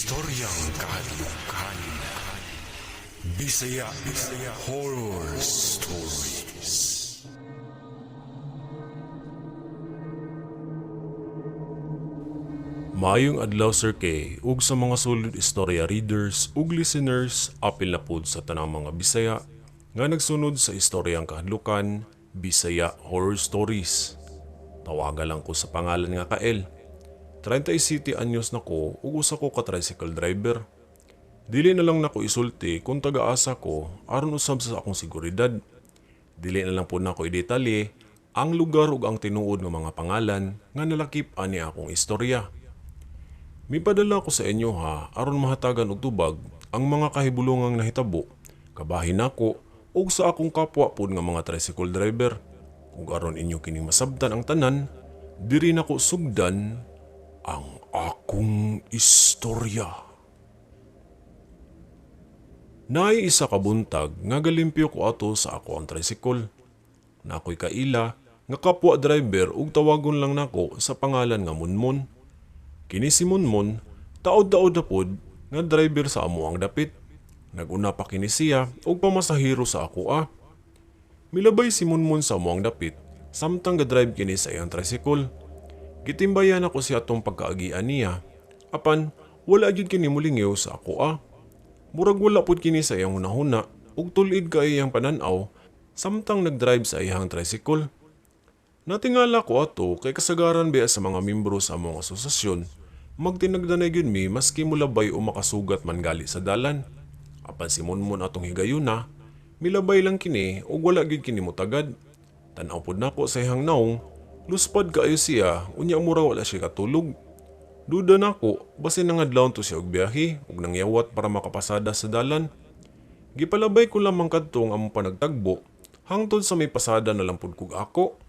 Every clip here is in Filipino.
Estoryang Kahadlokan. Bisaya Horror Stories. Maayong adlaw Sir K, ug sa mga solid istorya readers ug listeners, apil na pud sa tanang mga Bisaya nga nagsunod sa Estoryang Kahadlokan, Bisaya Horror Stories. Tawagan lang ko sa pangalan nga Kael. 37 anyos na ko ug usa ko ka tricycle driver. Dili na lang nako isulti kung taga-asa ko aron usab sa akong seguridad. Dili na lang po nako idetalye ang lugar ug ang tinuod nga mga pangalan nga nalakip ani akong istorya. Mipadala ko sa inyo ha aron mahatagan og tubag ang mga kahibulongang nahitabo kabahin nako ug sa akong kapwa pod nga mga tricycle driver. Ug aron inyo kining masabtan ang tanan, diri nako sugdan ang akong istorya. Naay isa ka buntag nga galimpyo ko ato sa ako ang tricycle. Nakoy kaila nga kapwa driver ug tawagon lang nako sa pangalan nga Munmon. Kini si Munmon, taod-taod na pod nga driver sa amo ang dapit. Naguna pa kini siya og pamasahero sa ako . Milabay si Munmon sa amo ang dapit samtang ga-drive kini sa iyang tricycle. Gitimbayan ako siya atong pagkaagian niya. Apan, wala gyud kini mulingiw sa ako . Murag wala pud kini sa iyang hunahuna ug tulid kay iyang pananaw samtang nagdrive sa iyang tricycle. Natingala ko ato kay kasagaran biya sa mga membro sa among asosasyon, magtinagdanay gyud mi maski mulabay o makasugat man gali sa dalan. Apan si Munmon atong higayuna, milabay lang kini ug wala gyud kini motagad. Tan-aw pud nako sa iyang naong, luspad kaayo siya, unya mura wala siya katulog. Duda nako, basin nangadlawon to siya og biyahe ug nangyawat para makapasada sa dalan. Gipalabay ko lamang kadto ang among panagtagbo, hangtod sa may pasada na lang pud kog ako.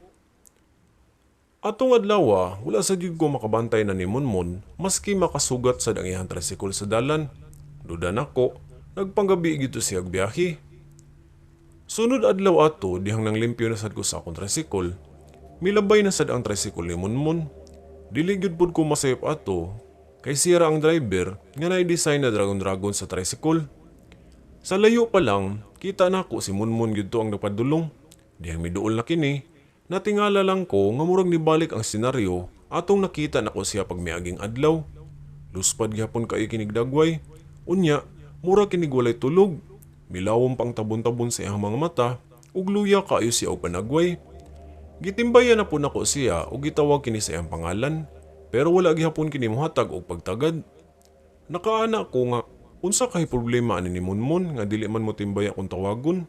Atong adlaw, wala sa gyud ko makabantay na ni Munmon, maski makasugat sa iyang tricycle sa dalan. Duda nako, nagpanggabi gito siya og biyahe. Sunod adlaw ato, dihang nang limpyo na sad ko sa akong tricycle. Milabay na sad ang tricycle ni Munmon. Dili gyud pud ko masayop ato kay sira ang driver nga na-design na dragon sa tricycle. Sa layo pa lang, kita nako si Munmon gyud to ang napadulong. Dihang miduol na kini, natingala lang ko nga murag nibalik ang senaryo atong nakita nako siya pag miaging adlaw. Luspad gyapon kay kinigdagway. Unya, murag kinigwalay tulog. Milawom pang tabon-tabon sa iyang mga mata ug luya kaayo siya og panagway. Gitimbayan na po nako siya ug gitawag kini sa iyang pangalan, pero wala gihapon kini mohatag og pagtagad. Nakaana ko nga unsa kay problema ani ni Munmon nga dili man mo timbaya kung tawagon.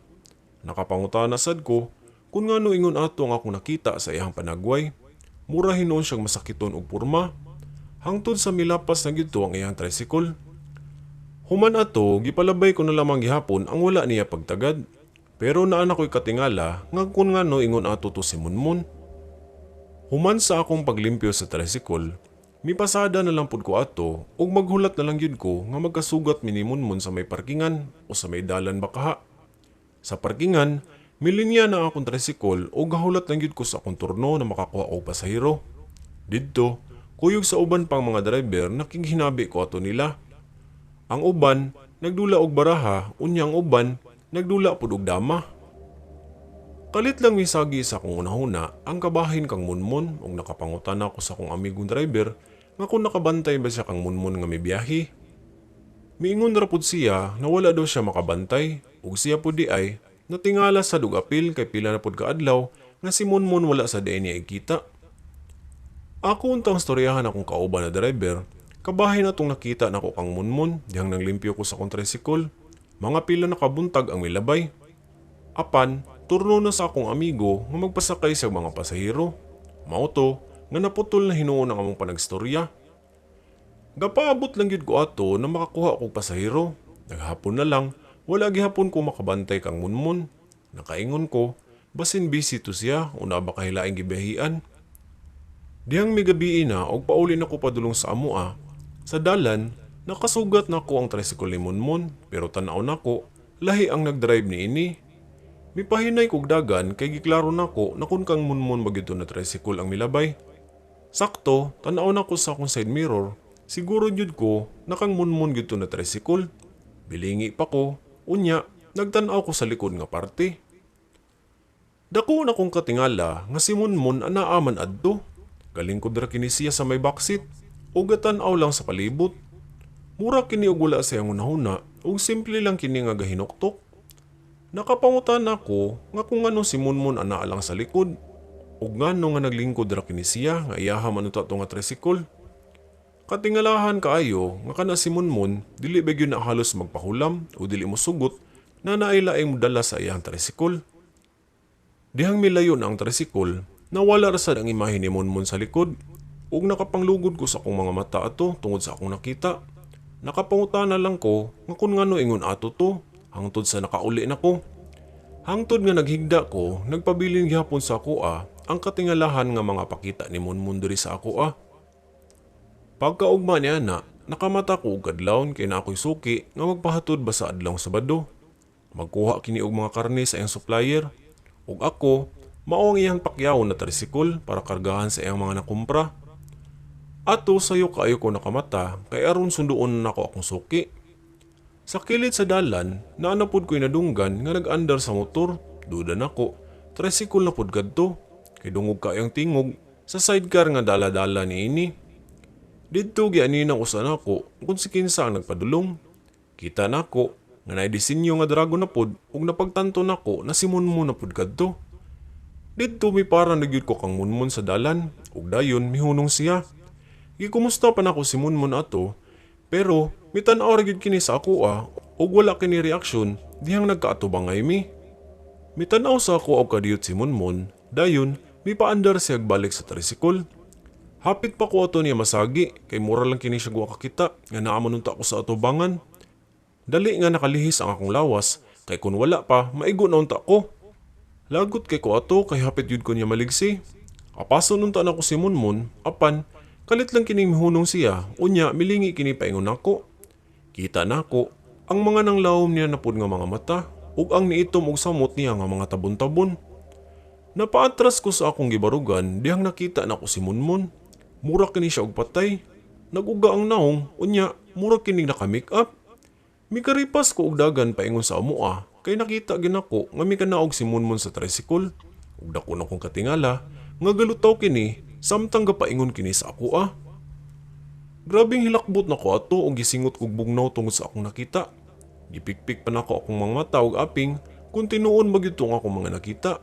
Nakapangutana sad ko kung ngano ingon ato nga akong nakita sa iyang panagway. Mura hinuon siyang masakiton og porma. Hangtod sa milapas na gito ang iyang tricycle. Human ato, gipalabay ko na lamang gihapon ang wala niya pagtagad. Pero naan ako'y katingala nga kung ngano ingon ato to si Munmon. Human sa akong paglimpyo sa tricycle, mipasada na lang pud ko ato ug maghulat na lang gyud ko nga magkasugat mi ni Munmon sa may parkingan o sa may dalan bakaha. Sa parkingan, milinya na akong tricycle ug gahulat lang gyud ko sa akong turno na makakuha og pasahero. Didto, kuyog sa uban pang mga driver nakighinabi ko ato nila. Ang uban nagdula og baraha, unya ang uban nagdula pud og dama. Kalit lang misagi sa akong unahuna ang kabahin kang Munmon ug nakapangutan ako sa akong amigong driver nga kung nakabantay ba siya kang Munmon nga mibiyahe. Miingon ra pud siya na wala daw siya makabantay ug siya pud di ay natingala sa dugapil kay pila na pud kaadlaw nga si Munmon wala sa diay niya ikita. Ako untang storyahan akong kauban na driver, kabahin atong nakita nako kang Munmon dihang nanglimpyo ko sa akong tricycle. Mga pila na kabuntag ang milabay. Apan, turno na sa akong amigo nga magpasakay sa mga pasahero. Mao to nga naputol na hinuon ang among panagstorya. Gapaabot lang gyud ko ato na makakuha og pasahero. Naghapon na lang, wala gihapon ko makabantay kang Munmon. Nakaingon ko, basin busy to siya o na ba kahilaing gibiyahian. Dihang migabi na og pauli na ko padulong sa amoa. Sa dalan, nakasugat na ko ang tricycle ni Munmon pero tan-aw nako lahi ang nagdrive ni ini. Mipahinay kog dagan kay giklaro nako na kun kang Munmon magyud na tricycle ang milabay. Sakto, tan-aw nako sa akong side mirror Siguro jud ko nakang munmun gyud to na tricycle. Bilingi pa ko, unya nagtan-aw ko sa likod nga parte. Dako na kong katingala nga si munmun anaaman adto. Galing ko dira kini siya sa may backseat ug gatan-aw lang sa palibot. Mura kini og wala sa hunahuna ug simple lang kini nga gahinoktok. Nakapangutan ako nga kung ano si munmun anaa lang sa likod ug ngano nga naglingkod ra kini siya nga iyaha man uta nga tricycle. Katingalahan kaayo nga kana si munmun dili bagyo na halos magpahulam o dili mo sugot na nailaing modala sa iyang tricycle. Dihang milayo na ang tricycle, nawala ra sad ang imahe ni munmun sa likod ug nakapanglugod ko sa akong mga mata ato tungod sa akong nakita. Nakapangutana lang ko nga kung ngano ingon ato to hangtod sa nakauli na ko. Hangtod nga naghigda ko, nagpabilin gihapon sa akoa ang katingalahan nga mga pakita ni munmun diri sa akoa. Pagkaugma niya na, nakamata ko og kadlawon kay na ako'y suki nga magpahatod ba sa adlawng Sabado. Magkuha kini og mga karne sa iyang supplier. Ug ako, mao ang iyang pakyawon na tricycle para kargahan sa iyang mga nakumpra. Ato sayo kaayo ko nakamata kay aron sunduon nako akong suki. Sa kilid sa dalan, naanapod ko'y nadunggan nga nag-andar sa motor. Duda nako, tricycle na pud kadto. Kay dungog kaayong tingog sa sidecar nga dala-dala niini. Didto gianinang usa nako kung si kinsa ang nagpadulong. Kita nako nga naay disenyo nga dragon na pud ug napagtanto nako na si munmun na pud kadto. Didto mi para nagyud ko kang munmun sa dalan ug dayon mihunong siya. Gikumusta pa nako si munmun ato pero mitan-aw ra gyud kini sa akoa ug wala kini reaksyon dihang nagkaatubangay mi. Mitan-aw sa ako og kadiyot si munmun dayon mipaandar siya balik sa tricycle. Hapit pa ko ato niya masagi kay mura lang kini siya guwa kakita nga naamon unta ko sa atubangan. Dali nga nakalihis ang akong lawas kay kun wala pa maigo na unta ko. Lagot kay ko ato kay hapit yun ko niya maligsi. Apason unta na ko si munmun apan kalit lang kining mihunong siya unya milingi kini paingon nako. Kita nako ang mga nanglawom niya napud nga mga mata ug ang niitom og samot niya nga mga tabon-tabon. Napaatras ko sa akong gibarugan dihang nakita nako si munmun. Mura kini siya og patay. Naguga ang naong, unya, mura kini naka-make up. Mikaripas ko og dagan paingon sa amoa, kay nakita ginako nga mikanaog si munmun sa tricycle. Ug dako na kong katingala, nga galutaw kini, samtang gapaingon kini sa akoa. Grabing hilakbot na ko ato og gisingot kog bugnaw tungod sa akong nakita. Gipikpik pa nako akong mga mata og aping, kung tinuon magyutong akong mga nakita.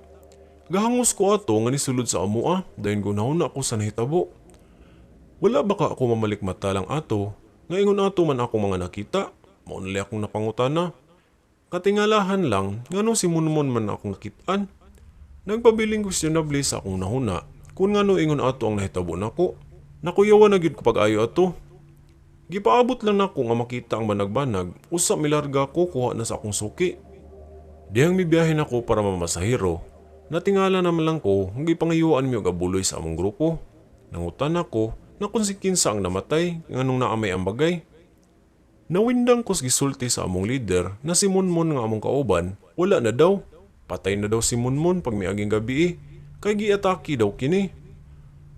Gahangos ko ato nga nisulod sa amoa, dayon gunahon na ako sa nahitabo. Wala baka ako mamalikmata lang ato, nga ingon ato man akong mga nakita, maunali akong napangutana. Katingalahan lang, ngano si munmun man akong nakitaan. Nagpabiling questionable sa akong nahuna, kung ngano ingon ato ang nahitabo nako. Nakuyawan na gyud ko pag-ayo ato. Gipaabot lang nako nga makita ang banag-banag, usa milarga ko kuha na sa akong suki. Dihang mibiyahin ako para mamasahiro, natingala naman lang ko, hindi pangayuan mi og abuloy sa among grupo. Nangutan ako, na kung si kinsa ang namatay nganong naamay ang bagay. Nawindang kos gisulti sa among leader na si munmun nga among kauban, wala na daw. Patay na daw si munmun pag miaging gabi kay giatake daw kini.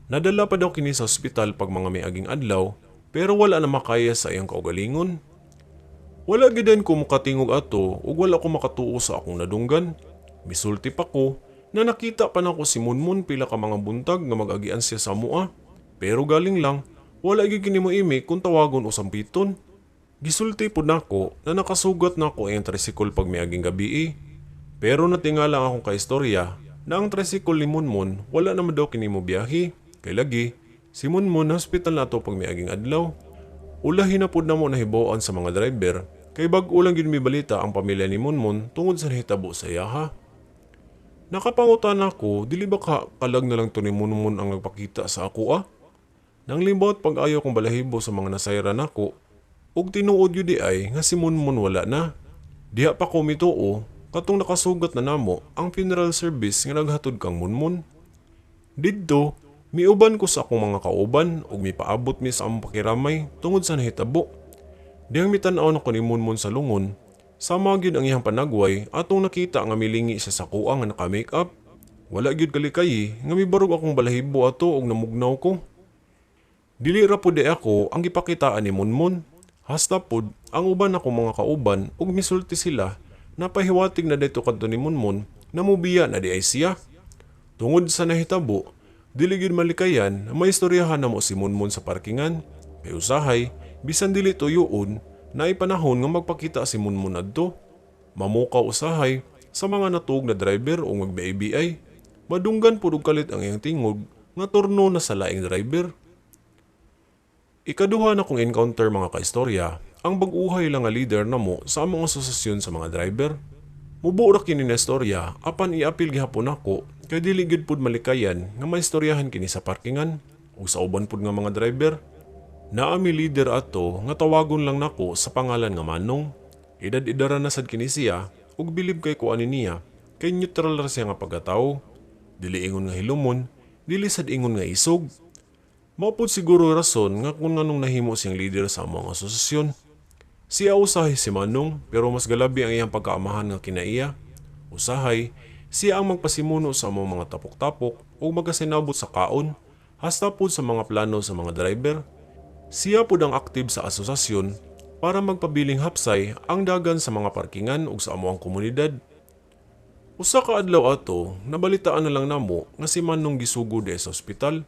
Nadala pa daw kini sa ospital pag mga miaging adlaw pero wala na makaya sa iyang kaugalingon. Wala gid ko makatingog ato ug wala ko makatuo sa akong nadunggan. Misulti pa ko na nakita pa nako si munmun pila ka mga buntag nga mag-agian siya sa amoa. Pero galing lang, wala gyud kini moimi kung tawagon o sampiton. Gisulti pud nako na nakasugat nako ang tricycle pag miaging gabi. Pero natingala akong kaistorya na ang tricycle ni munmun wala naman daw kini mo biyahe. Kay lagi, si munmun na hospital nato pag miaging adlaw. Ulahin na pud namo nahibawan sa mga driver kay bag-o lang gyud mibalita ang pamilya ni munmun tungod sa nahitabo sa iyaha. Nakapangutan ako, dili ba kalag na lang to ni munmun ang nagpakita sa ako Nang limbot pag-ayo kong balahibo sa mga nasayra nako, ug tinuod yun di ay nga si munmun wala na. Diha pa ko mituo, katong nakasugat na namo ang funeral service nga naghatod kang munmun. Didto, miuban ko sa akong mga kauban ug mipaabot mi sa among pakiramay tungod sa nahitabo. Diyang mitan-aw na ko ni munmun sa lungon, sama gyud ang iyang panagway atong nakita nga milingi siya sa kuha nga naka-make up. Wala gyud kalikay nga mibarog akong balahibo ato ug namugnaw ko. Dili ra pud ako ang gipakitaan ni Munmun. Hasta pud ang uban ako mga kauban ug misulti sila na pahiwatig na dayto kadto ni Munmun na mubiya na di ay siya. Tungod sa nahitabo, dili gyud malikayan na maistoryahan namo si Munmun sa parkingan. Kay usahay, bisan dili tuyoon, na ipanahon nga magpakita si Munmun adto. Mamukaw usahay sa mga natuog na driver o magbiay-biay. Madunggan pud og kalit ang iyang tingog nga turno na sa laing driver. Ikaduha na kong encounter mga kaistorya, ang bag-uhay lang nga leader namo sa among asosasyon sa mga driver. Mubo ra kini na istorya apan iapil gihapon ako kay dili gid pud malikayan nga maistoryahan kini sa parkingan ug sa uban pud nga mga driver. Naami leader ato nga tawagon lang nako sa pangalan nga Manong. Edad-edara na sad kini siya ug bilib kay ko ani niya kay neutral ra siya nga pagkatawo. Dili ingon nga hilumon, dili sad ingon nga isog. Mao pud siguro rason nga kung nganong nahimo siyang leader sa among asosasyon. Siya usahay si Manong pero mas galabi ang iyang pagkaamahan nga kinaiya. Usahay, siya ang magpasimuno sa among mga tapok-tapok o magasinabot sa kaon, hasta pud sa mga plano sa mga driver. Siya pud ang aktive sa asosasyon para magpabiling hapsay ang dagan sa mga parkingan ug sa amoang komunidad. Usa ka adlaw ato, nabalitaan na lang namo nga si Manong gisugod sa ospital.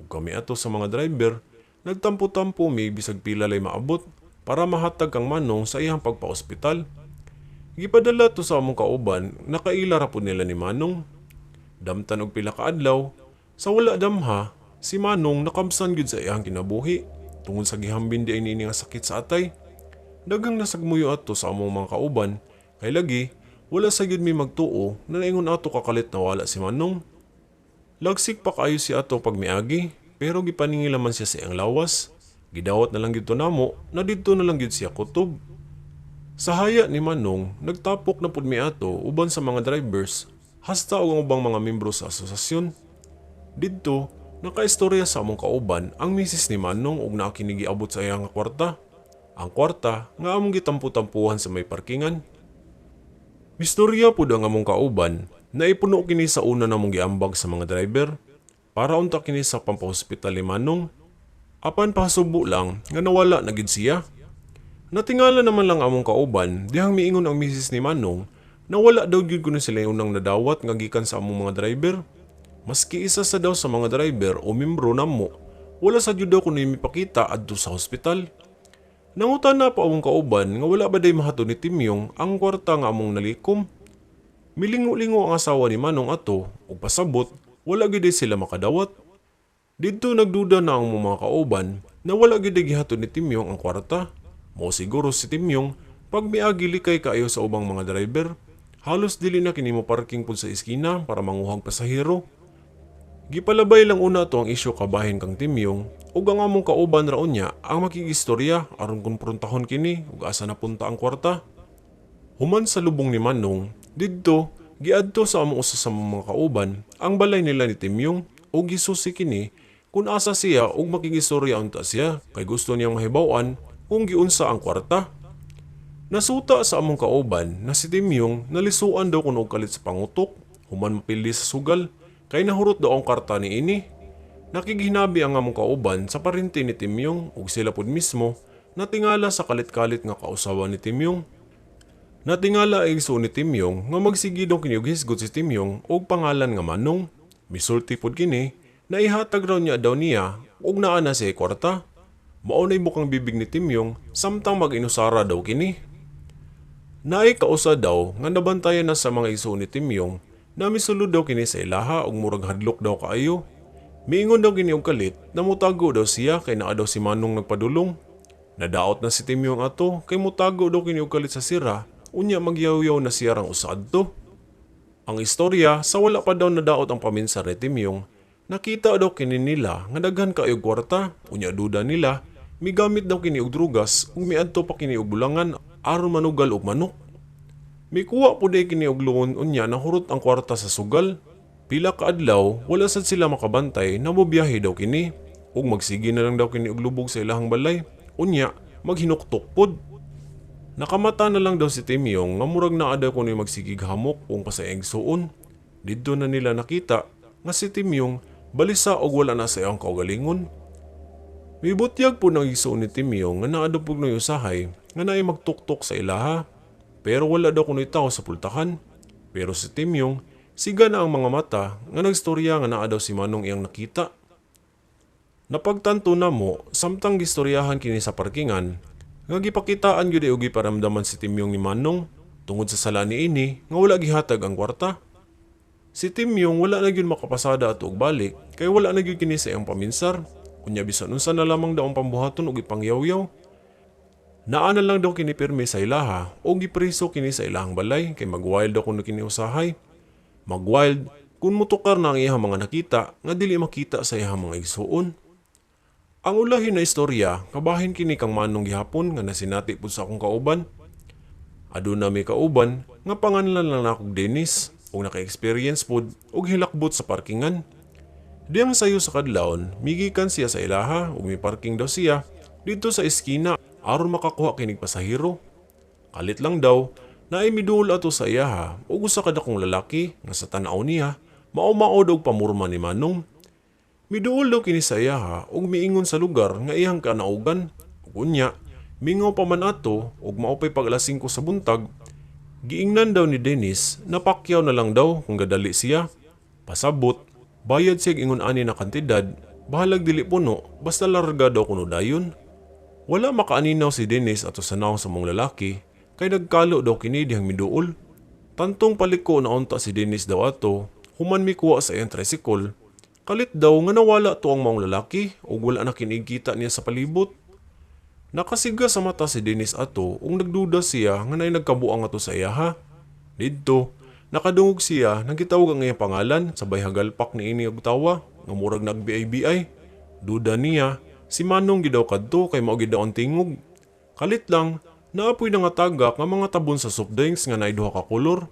Ug kami ato sa mga driver, nagtampo-tampo mi bisag pila lay maabot para mahatag kang Manong sa iyang pagpa-ospital. Gipadala to sa among kauban, nakaila ra pud nila ni Manong. Damtan og pila ka adlaw, sa wala damha, si Manong nakamsan gyud sa iyang kinabuhi tungod sa gihambin di ini nga sakit sa atay. Daghang nasagmuyo ato sa among mga kauban, kay lagi wala sa gyud mi magtuo na naingon ato kakalit na wala si Manong. Lagsik pa kaayo si ato pag miagi, pero gipaningilaman siya sa iyang lawas. Gidawat na lang gyud to namo, na didto na lang gyud siya kutob. Sa haya ni Manong, nagtapok na pud mi ato uban sa mga drivers, hasta og ang ubang mga membro sa asosasyon. Didto, nakaistorya sa among kauban ang misis ni Manong ug naa kini giabot sa iyang kwarta. Ang kwarta nga among gitampu-tampuhan sa may parkingan. Mistorya pud ang among kauban na ipuno kini sa una namong giambag sa mga driver para unta kini sa pampahospital ni Manong. Apan pahasubo lang nga nawala na gid siya. Natingala naman lang among kauban dihang miingon ang misis ni Manong na wala daw gyud kuno sila unang nadawat nga gikan sa among mga driver. Maski isa sa daw sa mga driver o membro namo, wala sa gyud daw kuno mipakita adto sa hospital. Nangutan na pa among kauban nga wala ba day mahato ni Timyong ang kwarta nga among nalikom. Milingo-lingo ang asawa ni Manong ato ug pasabot wala gyud sila makadawat. Didto nagduda na ang mga kauban na wala gyud gihato ni Timyong ang kwarta. Mao siguro si Timyong pag miagi likay kaayo sa ubang mga driver. Halos dili na kini mo parking pud sa iskina para manguhang pasahero. Gipalabay lang una to ang isyu kabahin kang Timyong ug ang among kauban ra unya ang makigistorya aron konfrontahon kini ug asa napunta ang kwarta. Human sa lubong ni Manong, didto giadto sa among usa sa mga kauban ang balay nila ni Timyong ug gisusi kini kung asa siya ug makigistorya unta siya kay gusto niyang mahibaw-an kung giunsa ang kwarta. Nasuta sa among kauban na si Timyong nalisuan daw kuno og kalit sa pangutok human mapildi sa sugal. Kay nahurot daw ang karta ni ini. Nakigihinabi ang among kauban sa parinti ni Timyong ug sila pud mismo natingala sa kalit-kalit nga kausawa ni Timyong. Natingala ay igsoon ni Timyong nga magsigi daw kini og hisgot si Timyong og pangalan nga Manong. Misulti pud kini na ihatag raw niya daw niya ug naa na siya kwarta. Mao nay bukang bibig ni Timyong samtang mag-inusara daw kini. Naay kausa daw nga nabantayan na sa mga igsoon ni Timyong na misulod daw kini sa ilaha ug murag hadlok daw kaayo. Miingon daw kini og kalit na mutago daw siya kay naa daw si Manong nagpadulong. Nadaot na si Timyong ato kay mutago daw kini og kalit sa sira unya magyaw-yaw na siya rang usad to. Ang istorya sa wala pa daw nadaot ang paminsar ni Timyong, nakita daw kini nila nga daghan kaayo kwarta unya duda nila migamit daw kini og drugas ug miadto pa kini og bulangan aron manugal og manok. Mikuha po day kini og luon unya nahurot ang kwarta sa sugal. Pila ka adlaw wala sad sila makabantay na mobiyahe daw kini ug magsige na lang daw kini og lubog sa ilahang balay unya maghinuktok pod. Nakamata na lang daw si Timyong nga murag naa daw kuno magsigig hamok ug pasayag suon. Didto na nila nakita nga si Timyong balisa og wala na sa iyang kaugalingon. Mibutyag po ng igsoon ni Timyong nga naadupog ng usahay nga naay magtuktok sa ilaha. Pero wala daw kuno tao sa pultahan. Pero si Timyong, siga na ang mga mata nga nagstorya nga naa daw si Manong iyang nakita. Napagtanto na mo, samtang gistoryahan kini sa parkingan, nga gipakitaan gyud og giparamdaman si Timyong ni Manong tungod sa sala ni ini nga wala gihatag ang kwarta. Si Timyong wala na gyud makapasada ato og balik kay wala na gyud kini sa iyang paminsar. Kunya bisan unsa na lamang daw ang pambuhaton og ipangyaw-yaw. Naa na lang daw kini pirmi sa ilaha o gipreso kini sa ilahang balay kay magwild daw kuno kini usahay. Magwild kun mutukar na ang iyang mga nakita nga dili makita sa iyang mga igsuon. Ang ulahi na istorya kabahin kini kang Manong gihapon nga nasinati pud sa akong kauban. Aduna may kauban nga panganlan lang ako Dennis ug naka-experience pud og hilakbot sa parkingan. Diyang sayo sa kadlawon, migikan siya sa ilaha ug may parking daw siya dito sa eskina aron makakuha kinig pasahero. Kalit lang daw na ay midul ato sa iyaha ug usa ka dakong lalaki nga sa tan-aw niya mao-mao og pamurma ni Manong. Miduol daw kini sa iyaha ug miingon sa lugar nga iyang kanaugan. Ug unya, mingaw pa man ato ug maupay pag alas 5 sa buntag. Giingnan daw ni Dennis na pakyaw na lang daw kung gadali siya. Pasabot, bayad siya ingon ani na kantidad, bahalag dili puno basta larga daw kuno dayon. Wala makaaninaw si Dennis ato sa naong sa mong lalaki kay nagkalo daw kini dihang miduol. Tantong paliko na unta si Dennis daw ato, human mikuha sa iyang tricycle. Kalit daw nga nawala to ang maong lalaki ug wala na kinigkita niya sa palibot. Nakasiga sa mata si Dennis ato ug nagduda siya nga nay nagkabuang ato sa iyaha. Didto, nakadungog siya nang gitawag ang iyang pangalan sabay hagalpak ni ini og tawa nga murag nagbiay-biay. Duda niya, si Manong gidaw kadto kay mao gid daw ang tingog. Kalit lang, naapoy na nga tagak nga mga tabon sa soft drinks nga naay duha ka kolor.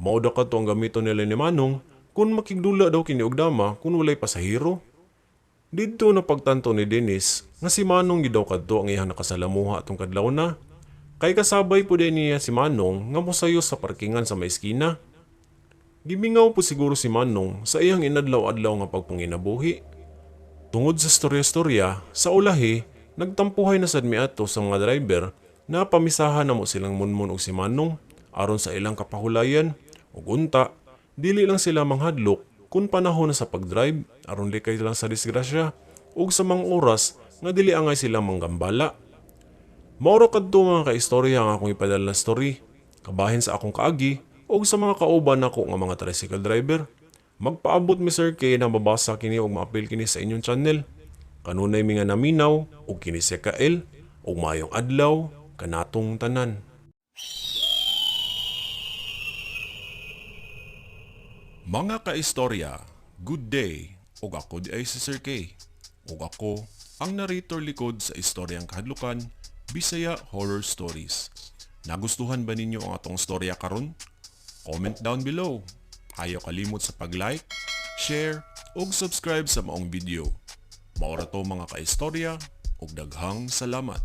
Mao daw kadto ang gamiton nila ni Manong kung makigdula daw kini og dama kung walay pasahero. Didto na pagtanto ni Dennis nga si Manong gidaw kadto ang iyang nakasalamuha atong kadlaw na. Kay kasabay po din niya si Manong nga mosayo sa parkingan sa may eskina. Gimingaw po siguro si Manong sa iyang inadlaw-adlaw nga pagpanginabuhi. Tungod sa storya-storya, sa ulahi, nagtampuhay na sad miadto sa mga driver na pamisahan na mo silang munmun og si Manong aron sa ilang kapahulayan ug unta. Dili lang sila manghadlok kung panahon na sa pagdrive aron likay lang sa disgrasya ug sa mga oras nga dili angay sila manggambala. Mauro kadto mga kaistorya nga akong ipadala na story kabahin sa akong kaagi ug sa mga kauban nako nga mga tricycle driver. Magpaabot mi Sir K na mabasa kini ug maapil kini sa inyong channel. Kanunay mi nga naminaw ug kini si Kael ug maayong adlaw kanatong tanan. Mga kaistorya, good day, ug ako di ay si Sir K. Ug ako ang narrator likod sa Estoryang Kahadlokan, Bisaya Horror Stories. Nagustuhan ba ninyo ang atong storya karon? Comment down below. Ayaw kalimot sa pag-like, share, ug subscribe sa maong video. Maura to mga kaistorya, ug daghang salamat.